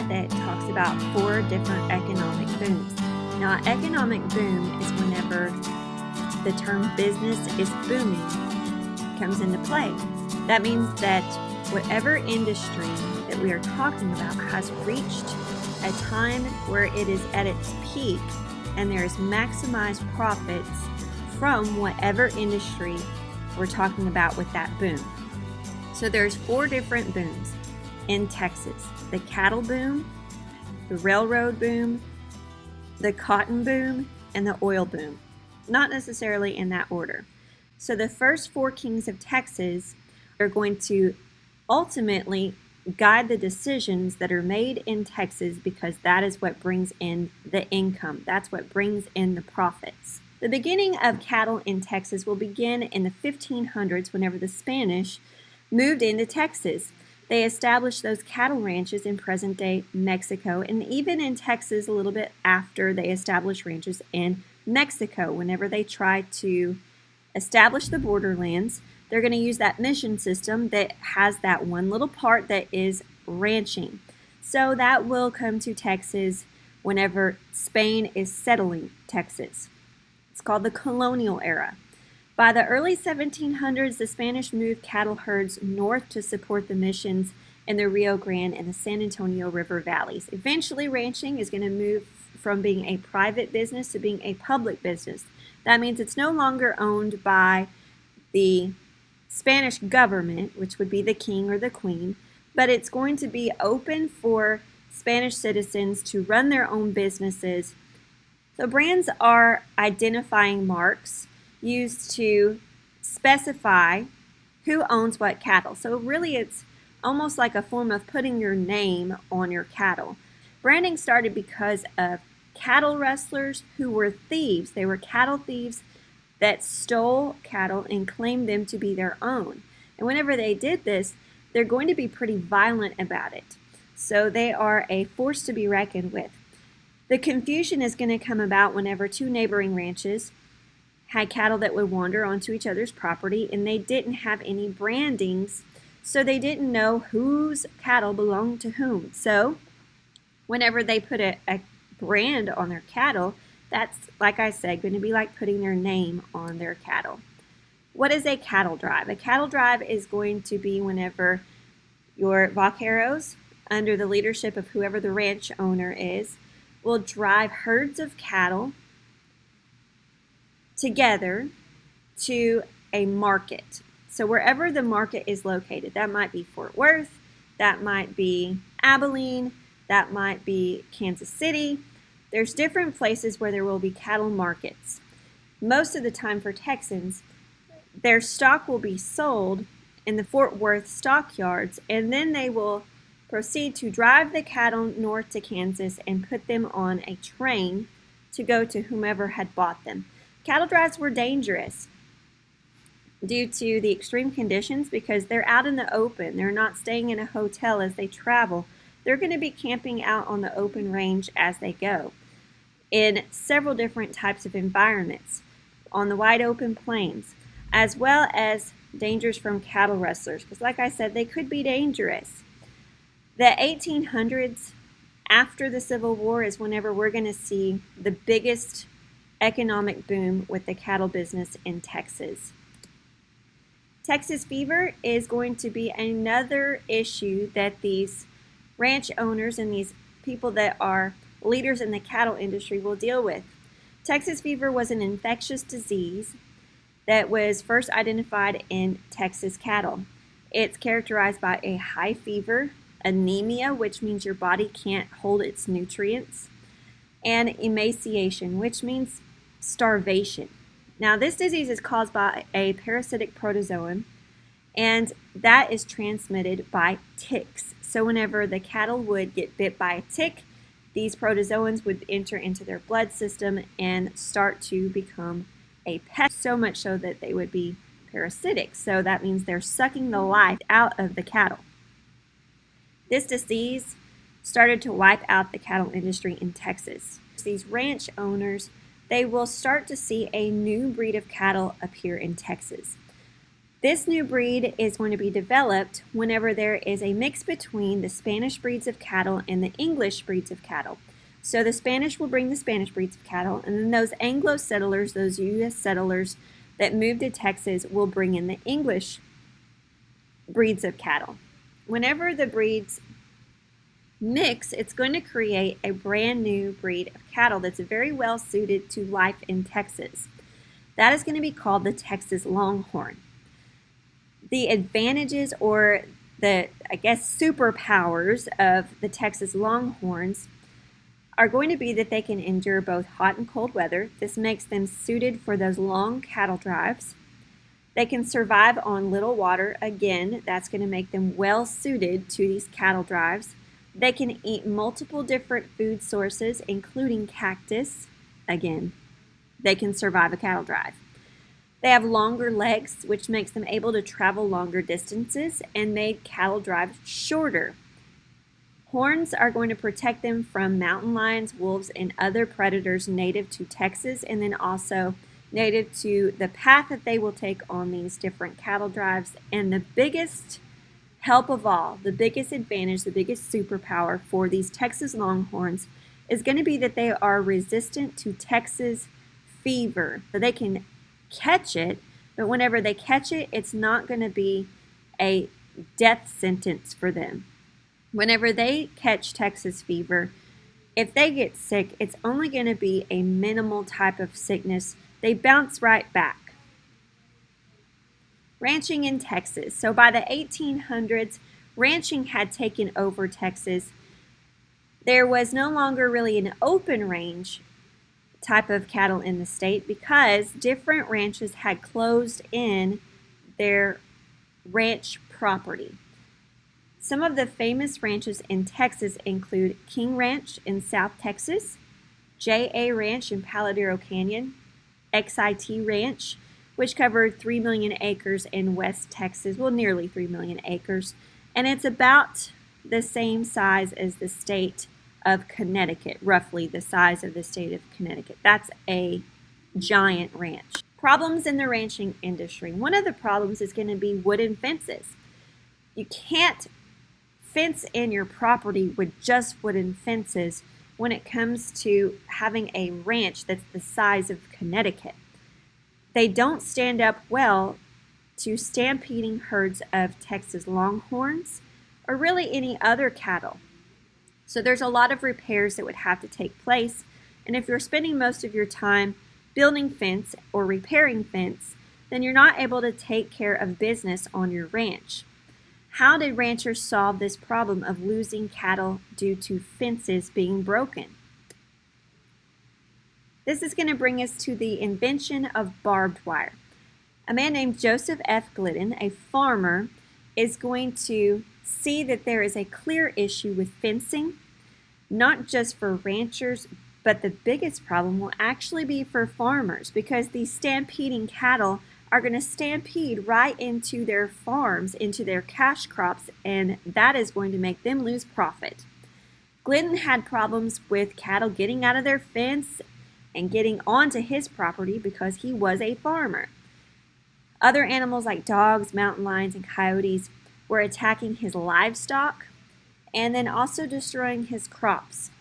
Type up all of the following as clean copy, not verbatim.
that talks about 4 different economic booms. Now, an economic boom is whenever the term business is booming comes into play. That means that whatever industry that we are talking about has reached a time where it is at its peak and there is maximized profits from whatever industry we're talking about with that boom. So there's 4 different booms in Texas: the cattle boom, the railroad boom, the cotton boom, and the oil boom. Not necessarily in that order. So the first 4 kings of Texas are going to ultimately guide the decisions that are made in Texas, because that is what brings in the income. That's what brings in the profits. The beginning of cattle in Texas will begin in the 1500s whenever the Spanish moved into Texas. They established those cattle ranches in present-day Mexico, and even in Texas a little bit after they established ranches in Mexico. Whenever they try to establish the borderlands, they're going to use that mission system that has that one little part that is ranching. So that will come to Texas whenever Spain is settling Texas. It's called the colonial era. By the early 1700s, the Spanish moved cattle herds north to support the missions in the Rio Grande and the San Antonio River valleys. Eventually, ranching is going to move from being a private business to being a public business. That means it's no longer owned by the Spanish government, which would be the king or the queen, but it's going to be open for Spanish citizens to run their own businesses. So brands are identifying marks used to specify who owns what cattle. So really it's almost like a form of putting your name on your cattle. Branding started because of cattle rustlers who were thieves. They were cattle thieves that stole cattle and claimed them to be their own. And whenever they did this, they're going to be pretty violent about it. So they are a force to be reckoned with. The confusion is going to come about whenever 2 neighboring ranches had cattle that would wander onto each other's property, and they didn't have any brandings, so they didn't know whose cattle belonged to whom. So whenever they put a brand on their cattle, that's, like I said, going to be like putting their name on their cattle. What is a cattle drive? A cattle drive is going to be whenever your vaqueros, under the leadership of whoever the ranch owner is, will drive herds of cattle together to a market. So wherever the market is located, that might be Fort Worth, that might be Abilene, that might be Kansas City. There's different places where there will be cattle markets. Most of the time for Texans, their stock will be sold in the Fort Worth stockyards, and then they will proceed to drive the cattle north to Kansas and put them on a train to go to whomever had bought them. Cattle drives were dangerous due to the extreme conditions because they're out in the open. They're not staying in a hotel as they travel. They're going to be camping out on the open range as they go in several different types of environments on the wide open plains, as well as dangers from cattle rustlers, because like I said, they could be dangerous. The 1800s, after the Civil War, is whenever we're going to see the biggest economic boom with the cattle business in Texas. Texas fever is going to be another issue that these ranch owners and these people that are leaders in the cattle industry will deal with. Texas fever was an infectious disease that was first identified in Texas cattle. It's characterized by a high fever, anemia, which means your body can't hold its nutrients, and emaciation, which means starvation. Now, this disease is caused by a parasitic protozoan, and that is transmitted by ticks. So whenever the cattle would get bit by a tick, these protozoans would enter into their blood system and start to become a pest, so much so that they would be parasitic. So that means they're sucking the life out of the cattle. This disease started to wipe out the cattle industry in Texas. These ranch owners, they will start to see a new breed of cattle appear in Texas. This new breed is going to be developed whenever there is a mix between the Spanish breeds of cattle and the English breeds of cattle. So the Spanish will bring the Spanish breeds of cattle, and then those Anglo settlers, those U.S. settlers that moved to Texas, will bring in the English breeds of cattle. Whenever the breeds mix, it's going to create a brand new breed of cattle that's very well suited to life in Texas. That is going to be called the Texas Longhorn. The advantages, or the, superpowers of the Texas Longhorns are going to be that they can endure both hot and cold weather. This makes them suited for those long cattle drives. They can survive on little water. Again, that's going to make them well suited to these cattle drives. They can eat multiple different food sources, including cactus. Again, they can survive a cattle drive. They have longer legs, which makes them able to travel longer distances and made cattle drives shorter. Horns are going to protect them from mountain lions, wolves, and other predators native to Texas, and then also native to the path that they will take on these different cattle drives. And the biggest help of all, the biggest advantage, the biggest superpower for these Texas Longhorns is going to be that they are resistant to Texas fever. So they can catch it, but whenever they catch it, it's not going to be a death sentence for them. Whenever they catch Texas fever, if they get sick, it's only going to be a minimal type of sickness. They bounce right back. Ranching in Texas. So by the 1800s, ranching had taken over Texas. There was no longer really an open range type of cattle in the state because different ranches had closed in their ranch property. Some of the famous ranches in Texas include King Ranch in South Texas, J.A. Ranch in Paladero Canyon, XIT Ranch, which covered 3 million acres in West Texas, well, nearly 3 million acres, and it's about the same size as the state of Connecticut, roughly the size of the state of Connecticut. That's a giant ranch. Problems in the ranching industry. One of the problems is going to be wooden fences. You can't fence in your property with just wooden fences when it comes to having a ranch that's the size of Connecticut. They don't stand up well to stampeding herds of Texas Longhorns or really any other cattle. So there's a lot of repairs that would have to take place, and if you're spending most of your time building fence or repairing fence, then you're not able to take care of business on your ranch. How did ranchers solve this problem of losing cattle due to fences being broken? This is going to bring us to the invention of barbed wire. A man named Joseph F. Glidden, a farmer, is going to see that there is a clear issue with fencing, not just for ranchers, but the biggest problem will actually be for farmers because these stampeding cattle are going to stampede right into their farms, into their cash crops, and that is going to make them lose profit. Glidden had problems with cattle getting out of their fence and getting onto his property because he was a farmer. Other animals like dogs, mountain lions, and coyotes were attacking his livestock and then also destroying his crops.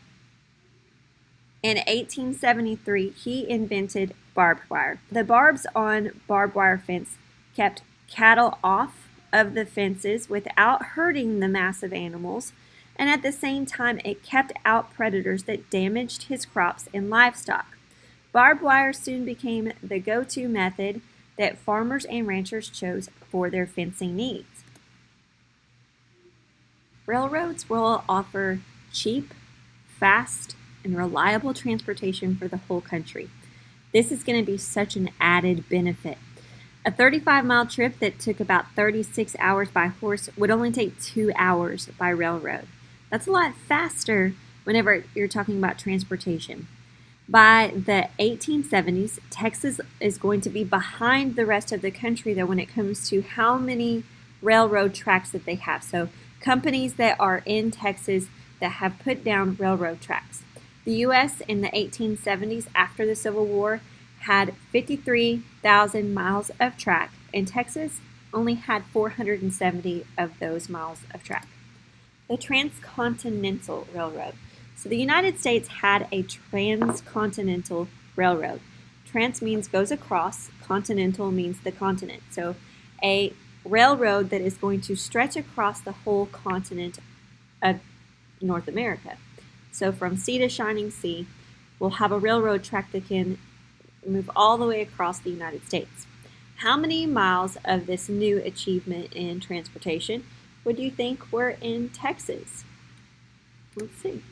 In 1873, he invented barbed wire. The barbs on barbed wire fence kept cattle off of the fences without hurting the massive animals, and at the same time it kept out predators that damaged his crops and livestock. Barbed wire soon became the go-to method that farmers and ranchers chose for their fencing needs. Railroads will offer cheap, fast, and reliable transportation for the whole country. This is going to be such an added benefit. A 35-mile trip that took about 36 hours by horse would only take 2 hours by railroad. That's a lot faster whenever you're talking about transportation. By the 1870s, Texas is going to be behind the rest of the country, though, when it comes to how many railroad tracks that they have. So companies that are in Texas that have put down railroad tracks. The U.S. in the 1870s, after the Civil War, had 53,000 miles of track. In Texas, only had 470 of those miles of track. The Transcontinental Railroad. So the United States had a transcontinental railroad. Trans means goes across, continental means the continent. So a railroad that is going to stretch across the whole continent of North America. So from sea to shining sea, we'll have a railroad track that can move all the way across the United States. How many miles of this new achievement in transportation would you think were in Texas? Let's see.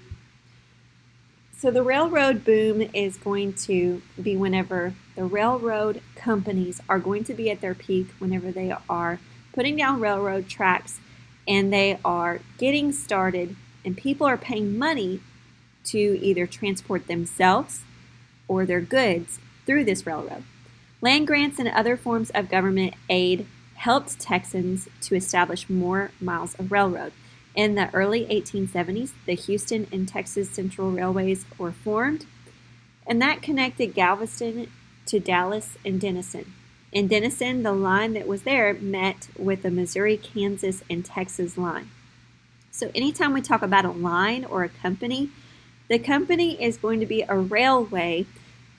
So the railroad boom is going to be whenever the railroad companies are going to be at their peak, whenever they are putting down railroad tracks and they are getting started and people are paying money to either transport themselves or their goods through this railroad. Land grants and other forms of government aid helped Texans to establish more miles of railroad. In the early 1870s, the Houston and Texas Central Railways were formed, and that connected Galveston to Dallas and Denison. In Denison, the line that was there met with the Missouri, Kansas, and Texas line. So anytime we talk about a line or a company, the company is going to be a railway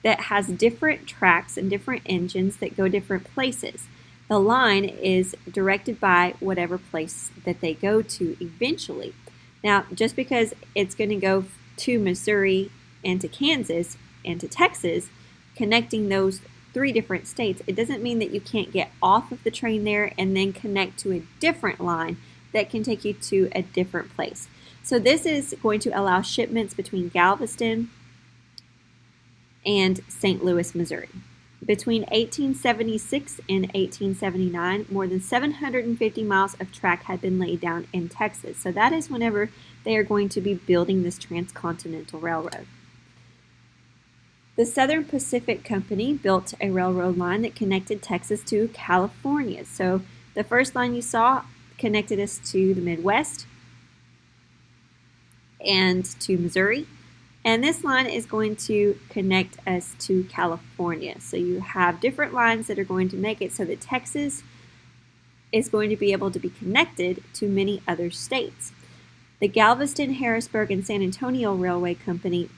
that has different tracks and different engines that go different places. The line is directed by whatever place that they go to eventually. Now, just because it's going to go to Missouri and to Kansas and to Texas, connecting those 3 different states, it doesn't mean that you can't get off of the train there and then connect to a different line that can take you to a different place. So this is going to allow shipments between Galveston and St. Louis, Missouri. Between 1876 and 1879, more than 750 miles of track had been laid down in Texas. So that is whenever they are going to be building this transcontinental railroad. The Southern Pacific Company built a railroad line that connected Texas to California. So the first line you saw connected us to the Midwest and to Missouri. And this line is going to connect us to California. So you have different lines that are going to make it so that Texas is going to be able to be connected to many other states. The Galveston, Harrisburg, and San Antonio Railway Company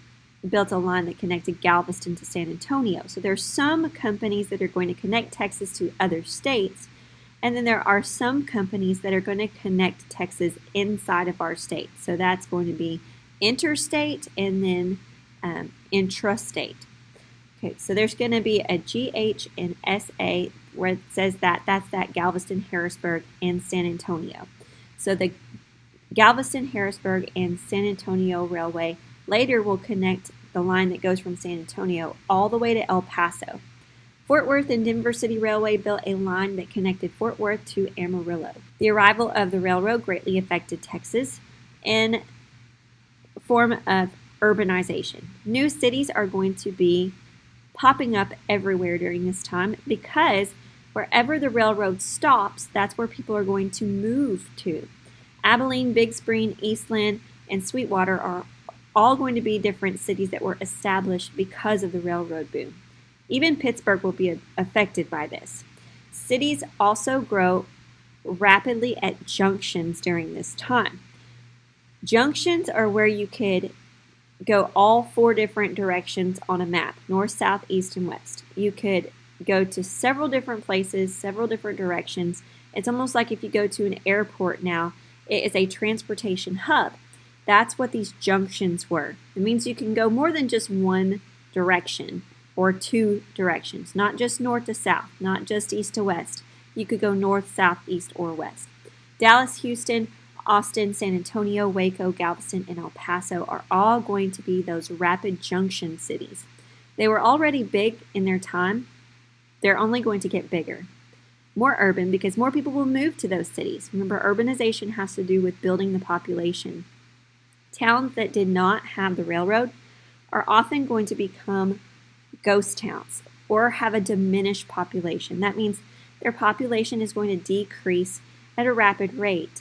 built a line that connected Galveston to San Antonio. So there are some companies that are going to connect Texas to other states, and then there are some companies that are going to connect Texas inside of our state. So that's going to be interstate and then intrastate. Okay, so there's going to be a GH and SA where it says that's that Galveston, Harrisburg, and San Antonio. So the Galveston, Harrisburg, and San Antonio Railway later will connect the line that goes from San Antonio all the way to El Paso. Fort Worth and Denver City Railway built a line that connected Fort Worth to Amarillo. The arrival of the railroad greatly affected Texas in form of urbanization. New cities are going to be popping up everywhere during this time because wherever the railroad stops, that's where people are going to move to. Abilene, Big Spring, Eastland, and Sweetwater are all going to be different cities that were established because of the railroad boom. Even Pittsburgh will be affected by this. Cities also grow rapidly at junctions during this time. Junctions are where you could go all 4 different directions on a map, north, south, east, and west. You could go to several different places, several different directions. It's almost like if you go to an airport now, it is a transportation hub. That's what these junctions were. It means you can go more than just one direction or 2 directions, not just north to south, not just east to west. You could go north, south, east, or west. Dallas, Houston, Austin, San Antonio, Waco, Galveston, and El Paso are all going to be those rapid junction cities. They were already big in their time. They're only going to get bigger. More urban because more people will move to those cities. Remember, urbanization has to do with building the population. Towns that did not have the railroad are often going to become ghost towns or have a diminished population. That means their population is going to decrease at a rapid rate.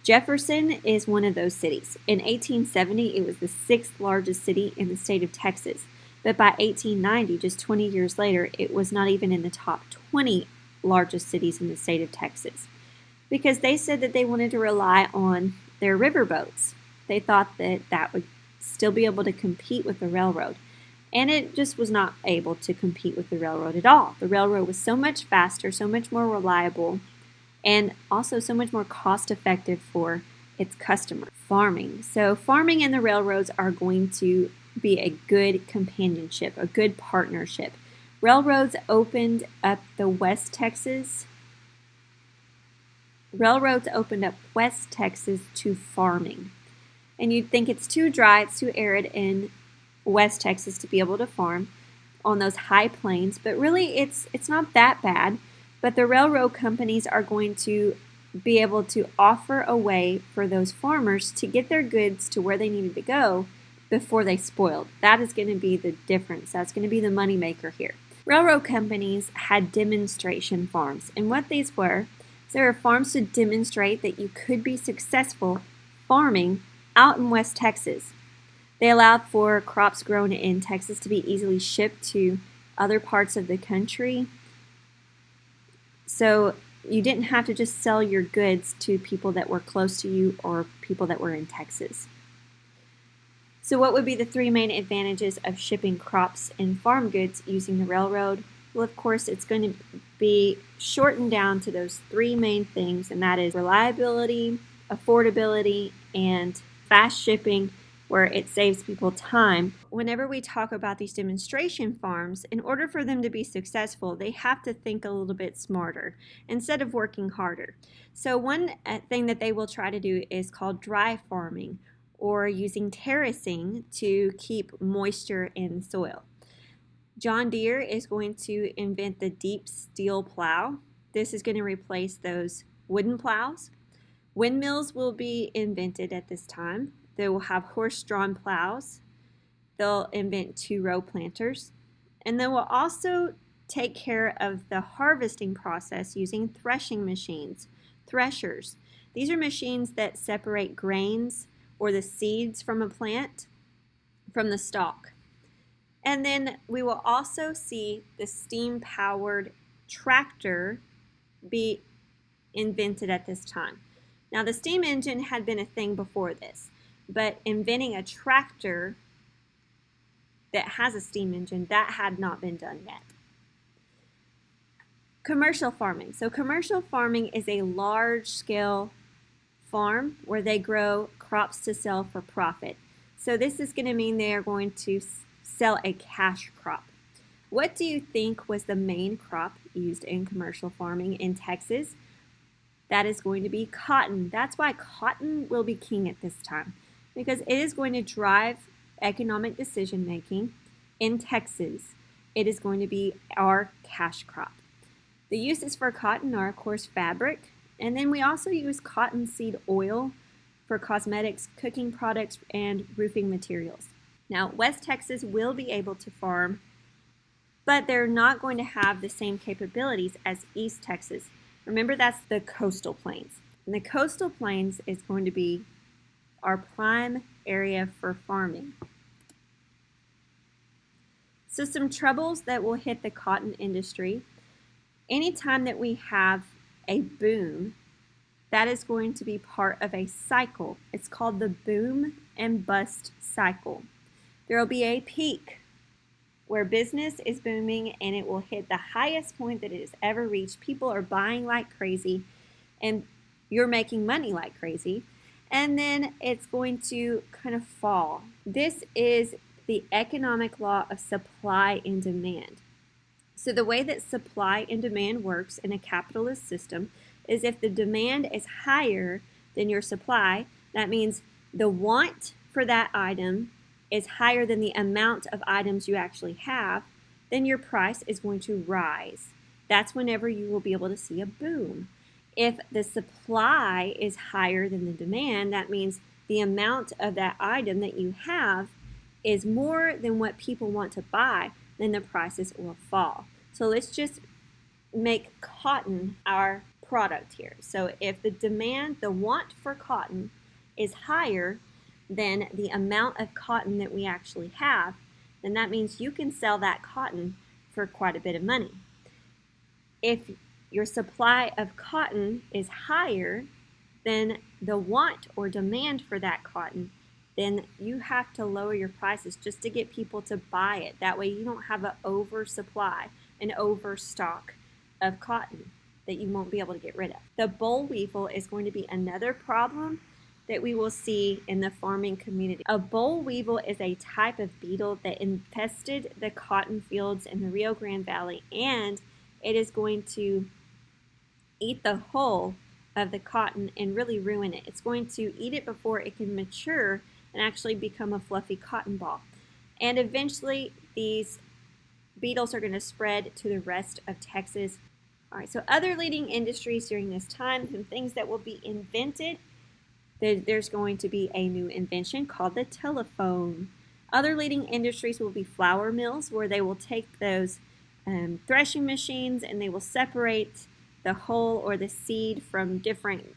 Jefferson is one of those cities. In 1870, it was the 6th largest city in the state of Texas. But by 1890, just 20 years later, it was not even in the top 20 largest cities in the state of Texas, because they said that they wanted to rely on their riverboats. They thought that that would still be able to compete with the railroad. And it just was not able to compete with the railroad at all. The railroad was so much faster, so much more reliable, and also so much more cost effective for its customers. Farming. So farming and the railroads are going to be a good companionship, a good partnership. Railroads opened up West Texas to farming. And you'd think it's too dry, it's too arid in West Texas to be able to farm on those high plains, but really it's not that bad. But the railroad companies are going to be able to offer a way for those farmers to get their goods to where they needed to go before they spoiled. That is going to be the difference. That's going to be the moneymaker here. Railroad companies had demonstration farms, and what these were, there were farms to demonstrate that you could be successful farming out in West Texas. They allowed for crops grown in Texas to be easily shipped to other parts of the country. So you didn't have to just sell your goods to people that were close to you or people that were in Texas. So what would be the three main advantages of shipping crops and farm goods using the railroad? Well, of course, it's going to be shortened down to those three main things, and that is reliability, affordability, and fast shipping, where it saves people time. Whenever we talk about these demonstration farms, in order for them to be successful, they have to think a little bit smarter instead of working harder. So one thing that they will try to do is called dry farming, or using terracing to keep moisture in soil. John Deere is going to invent the deep steel plow. This is going to replace those wooden plows. Windmills will be invented at this time. They will have horse-drawn plows. They'll invent two-row planters. And they will also take care of the harvesting process using threshing machines, threshers. These are machines that separate grains or the seeds from a plant from the stalk. And then we will also see the steam-powered tractor be invented at this time. Now, the steam engine had been a thing before this, but inventing a tractor that has a steam engine, that had not been done yet. Commercial farming. So commercial farming is a large-scale farm where they grow crops to sell for profit. So this is going to mean they are going to sell a cash crop. What do you think was the main crop used in commercial farming in Texas? That is going to be cotton. That's why cotton will be king at this time, because it is going to drive economic decision making in Texas. It is going to be our cash crop. The uses for cotton are, of course, fabric, and then we also use cottonseed oil for cosmetics, cooking products, and roofing materials. Now, West Texas will be able to farm, but they're not going to have the same capabilities as East Texas. Remember, that's the coastal plains. And the coastal plains is going to be our prime area for farming. So some troubles that will hit the cotton industry. Anytime that we have a boom, that is going to be part of a cycle. It's called the boom and bust cycle. There will be a peak where business is booming and it will hit the highest point that it has ever reached. People are buying like crazy and you're making money like crazy. And then it's going to kind of fall. This is the economic law of supply and demand. So the way that supply and demand works in a capitalist system is if the demand is higher than your supply, that means the want for that item is higher than the amount of items you actually have, then your price is going to rise. That's whenever you will be able to see a boom. If the supply is higher than the demand, that means the amount of that item that you have is more than what people want to buy, then the prices will fall. So let's just make cotton our product here. So if the demand, the want for cotton is higher than the amount of cotton that we actually have, then that means you can sell that cotton for quite a bit of money. If your supply of cotton is higher than the want or demand for that cotton, then you have to lower your prices just to get people to buy it. That way you don't have an oversupply, an overstock of cotton that you won't be able to get rid of. The boll weevil is going to be another problem that we will see in the farming community. A boll weevil is a type of beetle that infested the cotton fields in the Rio Grande Valley, and it is going to eat the hull of the cotton and really ruin it. It's going to eat it before it can mature and actually become a fluffy cotton ball. And eventually these beetles are going to spread to the rest of Texas. All right, so other leading industries during this time, some things that will be invented. There's going to be a new invention called the telephone. Other leading industries will be flour mills, where they will take those threshing machines and they will separate the hull or the seed from different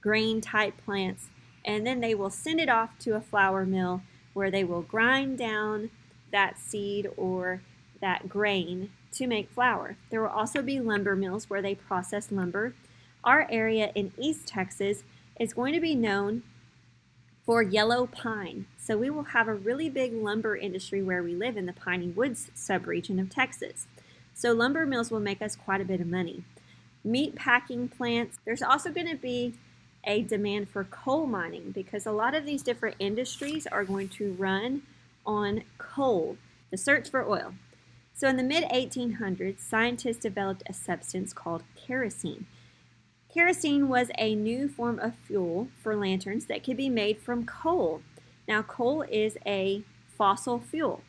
grain type plants, and then they will send it off to a flour mill where they will grind down that seed or that grain to make flour. There will also be lumber mills where they process lumber. Our area in East Texas is going to be known for yellow pine. So we will have a really big lumber industry where we live in the Piney Woods subregion of Texas. So lumber mills will make us quite a bit of money. Meat packing plants. There's also going to be a demand for coal mining because a lot of these different industries are going to run on coal, the search for oil. So in the mid-1800s, scientists developed a substance called kerosene. Kerosene was a new form of fuel for lanterns that could be made from coal. Now, coal is a fossil fuel,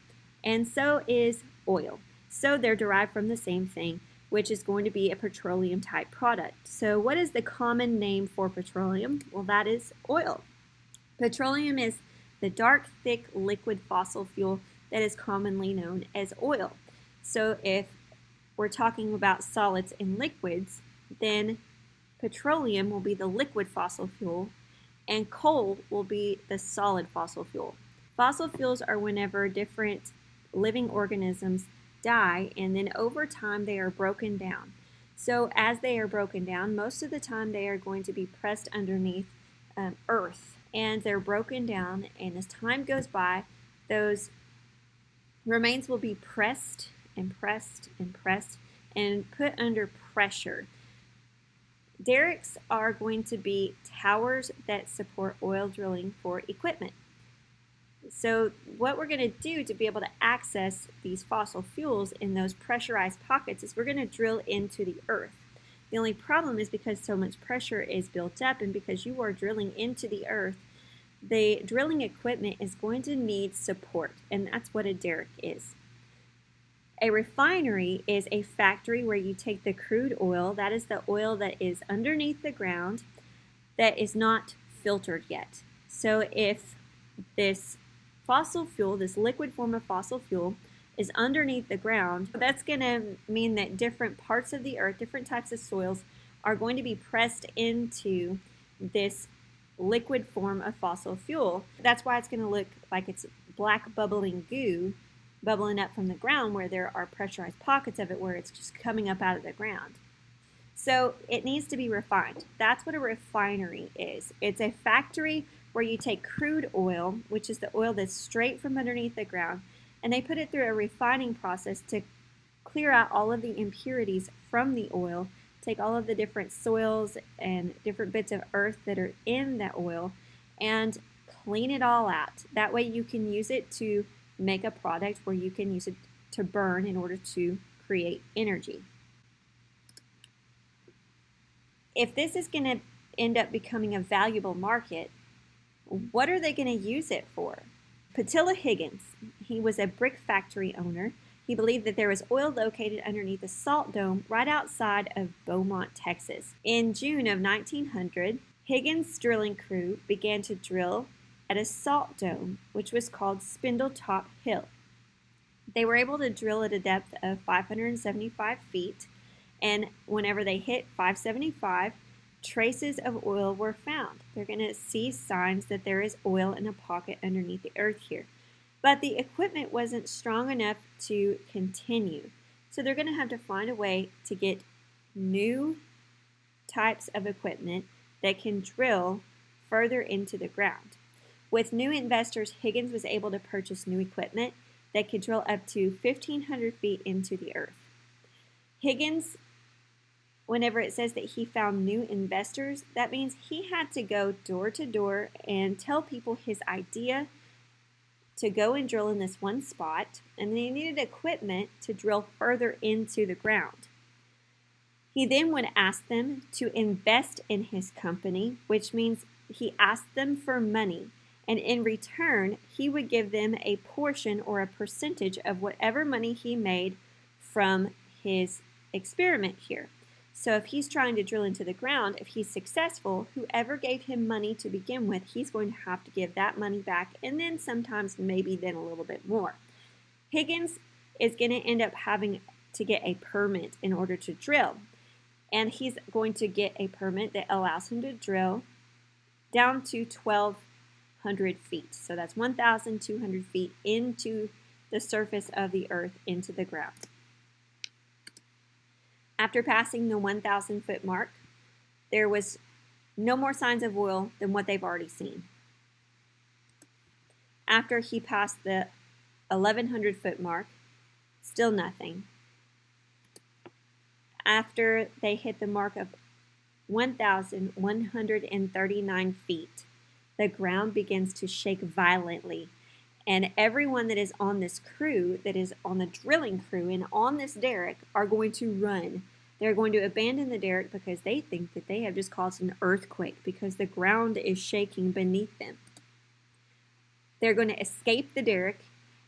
and so is oil. So they're derived from the same thing, which is going to be a petroleum type product. So what is the common name for petroleum? Well, that is oil. Petroleum is the dark, thick, liquid fossil fuel that is commonly known as oil. So if we're talking about solids and liquids, then petroleum will be the liquid fossil fuel, and coal will be the solid fossil fuel. Fossil fuels are whenever different living organisms die, and then over time they are broken down. So as they are broken down, most of the time they are going to be pressed underneath earth, and they're broken down, and as time goes by, those remains will be pressed and pressed and pressed and put under pressure. Derricks are going to be towers that support oil drilling for equipment. So what we're going to do to be able to access these fossil fuels in those pressurized pockets is we're going to drill into the earth. The only problem is because so much pressure is built up and because you are drilling into the earth, the drilling equipment is going to need support, and that's what a derrick is. A refinery is a factory where you take the crude oil, that is the oil that is underneath the ground, that is not filtered yet. So if this fossil fuel, this liquid form of fossil fuel, is underneath the ground, that's going to mean that different parts of the earth, different types of soils, are going to be pressed into this liquid form of fossil fuel. That's why it's going to look like it's black bubbling goo bubbling up from the ground, where there are pressurized pockets of it where it's just coming up out of the ground. So it needs to be refined. That's what a refinery is. It's a factory where you take crude oil, which is the oil that's straight from underneath the ground, and they put it through a refining process to clear out all of the impurities from the oil, take all of the different soils and different bits of earth that are in that oil, and clean it all out. That way you can use it to make a product where you can use it to burn in order to create energy. If this is going to end up becoming a valuable market, what are they going to use it for? Patilla Higgins, he was a brick factory owner. He believed that there was oil located underneath a salt dome right outside of Beaumont, Texas. In June of 1900, Higgins' drilling crew began to drill at a salt dome, which was called Spindletop Hill. They were able to drill at a depth of 575 feet, and whenever they hit 575, traces of oil were found. They're going to see signs that there is oil in a pocket underneath the earth here. But the equipment wasn't strong enough to continue, so they're going to have to find a way to get new types of equipment that can drill further into the ground. With new investors, Higgins was able to purchase new equipment that could drill up to 1,500 feet into the earth. Higgins, whenever it says that he found new investors, that means he had to go door to door and tell people his idea to go and drill in this one spot, and they needed equipment to drill further into the ground. He then would ask them to invest in his company, which means he asked them for money, and in return, he would give them a portion or a percentage of whatever money he made from his experiment here. So if he's trying to drill into the ground, if he's successful, whoever gave him money to begin with, he's going to have to give that money back, and then sometimes maybe then a little bit more. Higgins is going to end up having to get a permit in order to drill, and he's going to get a permit that allows him to drill down to 1,200 feet. So that's 1,200 feet into the surface of the earth, into the ground. After passing the 1,000 foot mark, there was no more signs of oil than what they've already seen. After he passed the 1,100 foot mark, still nothing. After they hit the mark of 1,139 feet, the ground begins to shake violently, and everyone that is on this crew, that is on the drilling crew and on this derrick, are going to run. They're going to abandon the derrick because they think that they have just caused an earthquake because the ground is shaking beneath them. They're going to escape the derrick,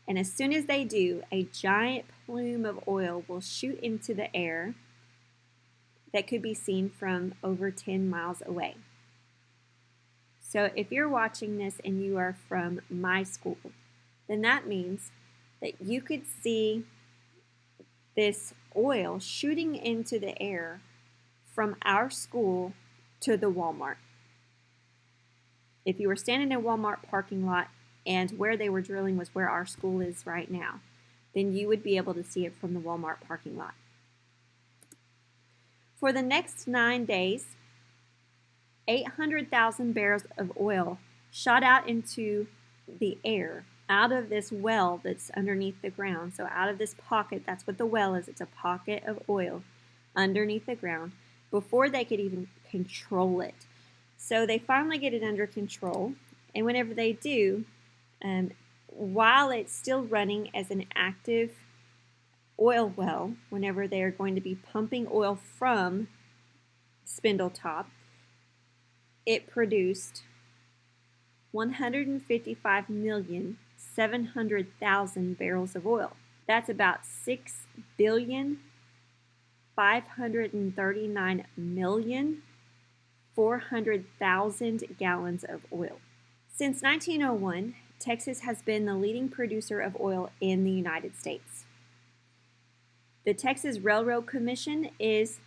and as soon as they do, a giant plume of oil will shoot into the air that could be seen from over 10 miles away. So if you're watching this and you are from my school, then that means that you could see this oil shooting into the air from our school to the Walmart. If you were standing in a Walmart parking lot and where they were drilling was where our school is right now, then you would be able to see it from the Walmart parking lot. For the next 9 days, 800,000 barrels of oil shot out into the air out of this well that's underneath the ground. So out of this pocket, that's what the well is. It's a pocket of oil underneath the ground before they could even control it. So they finally get it under control. And whenever they do, while it's still running as an active oil well, whenever they are going to be pumping oil from Spindletop, it produced 155,700,000 barrels of oil. That's about 6,539,400,000 gallons of oil. Since 1901, Texas has been the leading producer of oil in the United States. The Texas Railroad Commission is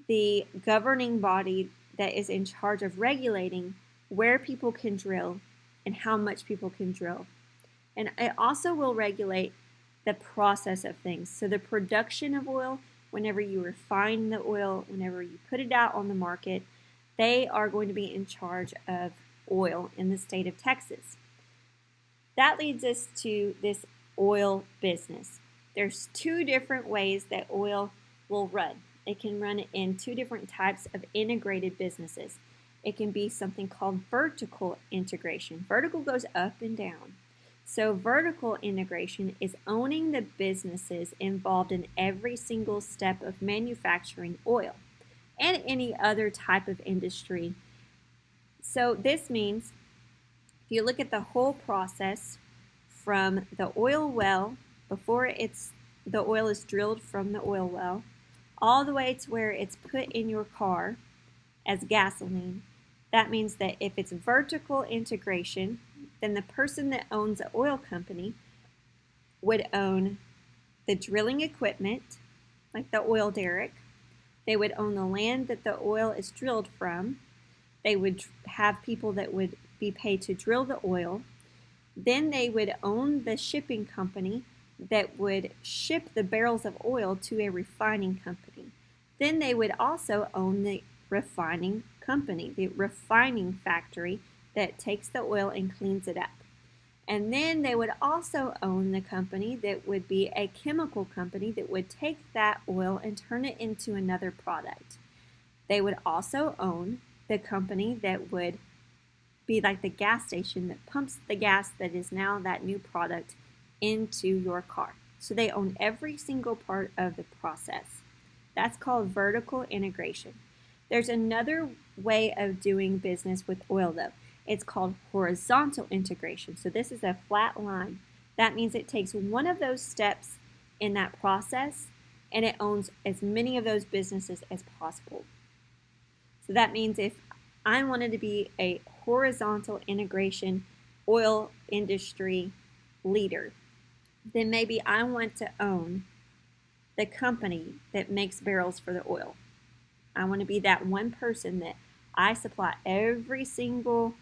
the governing body that is in charge of regulating where people can drill and how much people can drill. And it also will regulate the process of things. So the production of oil, whenever you refine the oil, whenever you put it out on the market, they are going to be in charge of oil in the state of Texas. That leads us to this oil business. There's two different ways that oil will run. It can run in two different types of integrated businesses. It can be something called vertical integration. Vertical goes up and down. So vertical integration is owning the businesses involved in every single step of manufacturing oil and any other type of industry. So this means if you look at the whole process from the oil well, before the oil is drilled from the oil well, all the way to where it's put in your car as gasoline. That means that if it's vertical integration, then the person that owns the oil company would own the drilling equipment, like the oil derrick. They would own the land that the oil is drilled from. They would have people that would be paid to drill the oil. Then they would own the shipping company that would ship the barrels of oil to a refining company. Then they would also own the refining company, the refining factory that takes the oil and cleans it up. And then they would also own the company that would be a chemical company that would take that oil and turn it into another product. They would also own the company that would be like the gas station that pumps the gas that is now that new product into your car. So they own every single part of the process. That's called vertical integration. There's another way of doing business with oil though. It's called horizontal integration. So this is a flat line. That means it takes one of those steps in that process and it owns as many of those businesses as possible. So that means if I wanted to be a horizontal integration oil industry leader, then maybe I want to own the company that makes barrels for the oil. I want to be that one person that I supply every single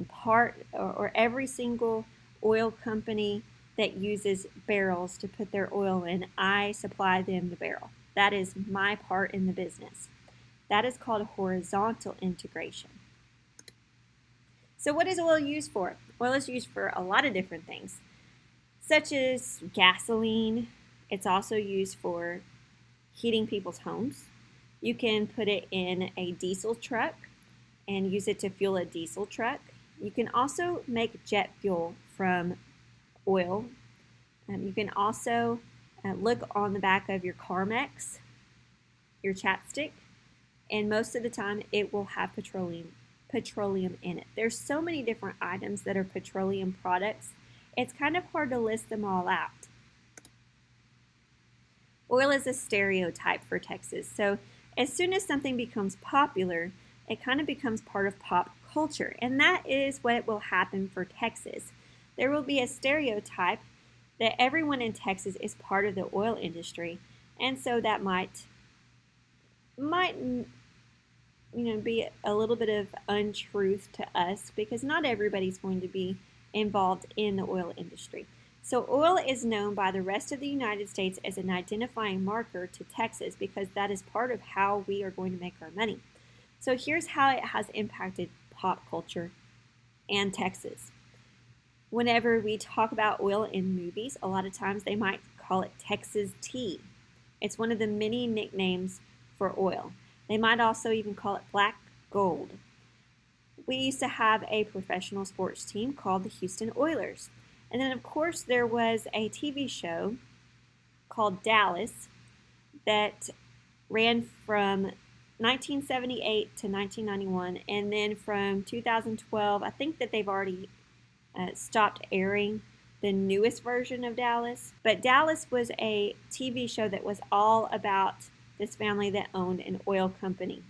part or every single oil company that uses barrels to put their oil in. I supply them the barrel. That is my part in the business. That is called horizontal integration. So what is oil used for? Oil is used for a lot of different things, such as gasoline. It's also used for heating people's homes. You can put it in a diesel truck and use it to fuel a diesel truck. You can also make jet fuel from oil. You can also look on the back of your Carmex, your chapstick, and most of the time it will have petroleum in it. There's so many different items that are petroleum products. It's kind of hard to list them all out. Oil is a stereotype for Texas. So as soon as something becomes popular, it kind of becomes part of pop culture. And that is what will happen for Texas. There will be a stereotype that everyone in Texas is part of the oil industry. And so that might be a little bit of untruth to us because not everybody's going to be involved in the oil industry. So oil is known by the rest of the United States as an identifying marker to Texas because that is part of how we are going to make our money. So here's how it has impacted pop culture and Texas. Whenever we talk about oil in movies, a lot of times they might call it Texas tea. It's one of the many nicknames for oil. They might also even call it black gold. We used to have a professional sports team called the Houston Oilers. And then, of course, there was a TV show called Dallas that ran from 1978 to 1991. And then from 2012, I think that they've already stopped airing the newest version of Dallas. But Dallas was a TV show that was all about this family that owned an oil company.